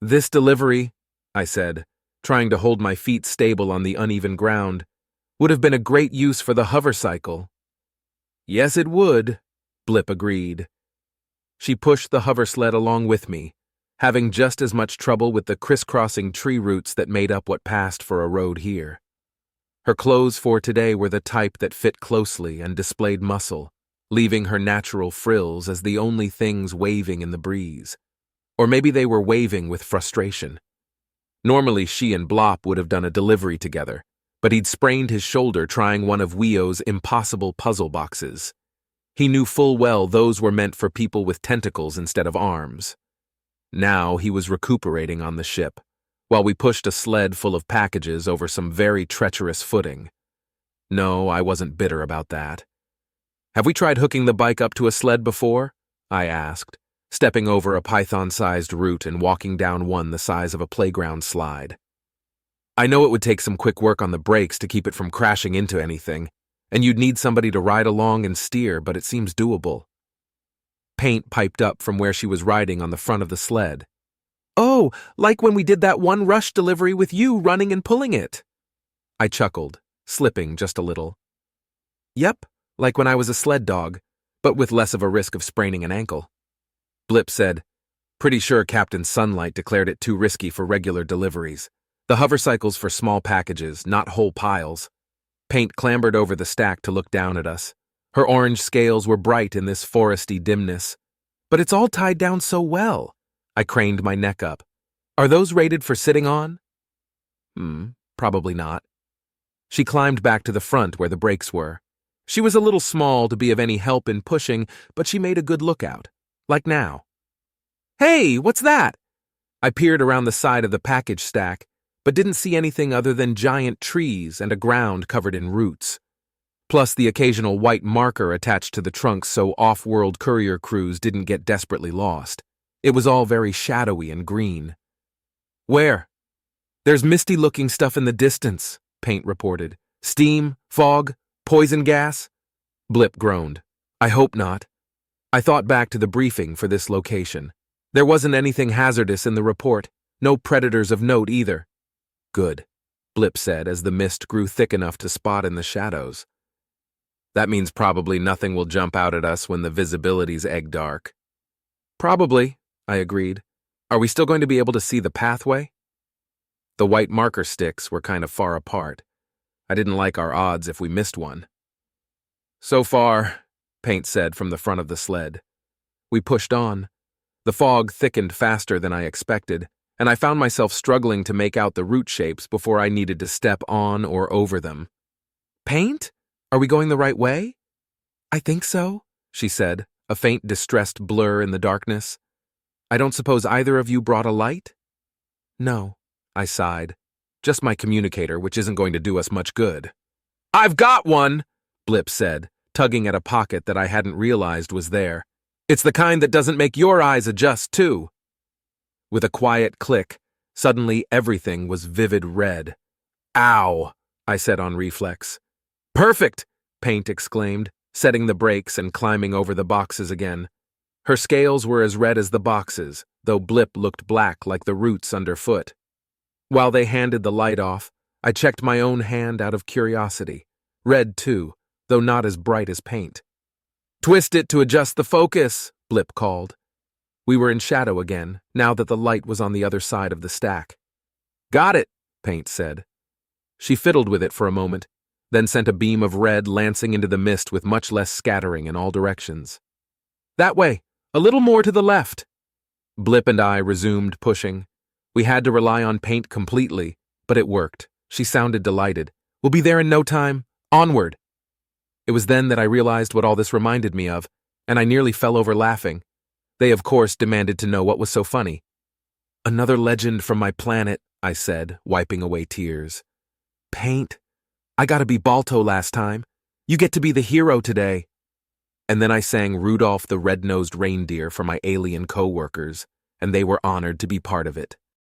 This delivery, I said, trying to hold my feet stable on the uneven ground, would have been a great use for the hover cycle. Yes, it would, Blip agreed. She pushed the hover sled along with me, having just as much trouble with the crisscrossing tree roots that made up what passed for a road here. Her clothes for today were the type that fit closely and displayed muscle, leaving her natural frills as the only things waving in the breeze. Or maybe they were waving with frustration. Normally she and Blop would have done a delivery together, but he'd sprained his shoulder trying one of Weo's impossible puzzle boxes. He knew full well those were meant for people with tentacles instead of arms. Now he was recuperating on the ship, while we pushed a sled full of packages over some very treacherous footing. No, I wasn't bitter about that. Have we tried hooking the bike up to a sled before? I asked, stepping over a python-sized root and walking down one the size of a playground slide. I know it would take some quick work on the brakes to keep it from crashing into anything, and you'd need somebody to ride along and steer, but it seems doable. Paint piped up from where she was riding on the front of the sled. Oh, like when we did that one rush delivery with you running and pulling it. I chuckled, slipping just a little. Yep, like when I was a sled dog, but with less of a risk of spraining an ankle. Blip said, pretty sure Captain Sunlight declared it too risky for regular deliveries. The hover cycle's for small packages, not whole piles. Paint clambered over the stack to look down at us. Her orange scales were bright in this foresty dimness. But it's all tied down so well. I craned my neck up. Are those rated for sitting on? Probably not. She climbed back to the front where the brakes were. She was a little small to be of any help in pushing, but she made a good lookout. Like now. Hey, what's that? I peered around the side of the package stack, but didn't see anything other than giant trees and a ground covered in roots. Plus the occasional white marker attached to the trunk so off-world courier crews didn't get desperately lost. It was all very shadowy and green. Where? There's misty-looking stuff in the distance, Paint reported. Steam, fog, poison gas? Blip groaned. I hope not. I thought back to the briefing for this location. There wasn't anything hazardous in the report, no predators of note either. Good, Blip said as the mist grew thick enough to spot in the shadows. That means probably nothing will jump out at us when the visibility's egg dark. Probably, I agreed. Are we still going to be able to see the pathway? The white marker sticks were kind of far apart. I didn't like our odds if we missed one. So far, Paint said from the front of the sled. We pushed on. The fog thickened faster than I expected, and I found myself struggling to make out the root shapes before I needed to step on or over them. Paint? Are we going the right way? I think so, she said, a faint distressed blur in the darkness. I don't suppose either of you brought a light? No, I sighed. Just my communicator, which isn't going to do us much good. I've got one, Blip said, tugging at a pocket that I hadn't realized was there. It's the kind that doesn't make your eyes adjust, too. With a quiet click, suddenly everything was vivid red. Ow, I said on reflex. Perfect, Paint exclaimed, setting the brakes and climbing over the boxes again. Her scales were as red as the boxes, though Blip looked black like the roots underfoot. While they handed the light off, I checked my own hand out of curiosity. Red, too, though not as bright as Paint. Twist it to adjust the focus, Blip called. We were in shadow again, now that the light was on the other side of the stack. Got it, Paint said. She fiddled with it for a moment, then sent a beam of red lancing into the mist with much less scattering in all directions. That way, a little more to the left. Blip and I resumed pushing. We had to rely on Paint completely, but it worked. She sounded delighted. We'll be there in no time. Onward. It was then that I realized what all this reminded me of, and I nearly fell over laughing. They, of course, demanded to know what was so funny. Another legend from my planet, I said, wiping away tears. Paint. I gotta be Balto last time. You get to be the hero today. And then I sang Rudolph the Red-Nosed Reindeer for my alien co-workers, and they were honored to be part of it.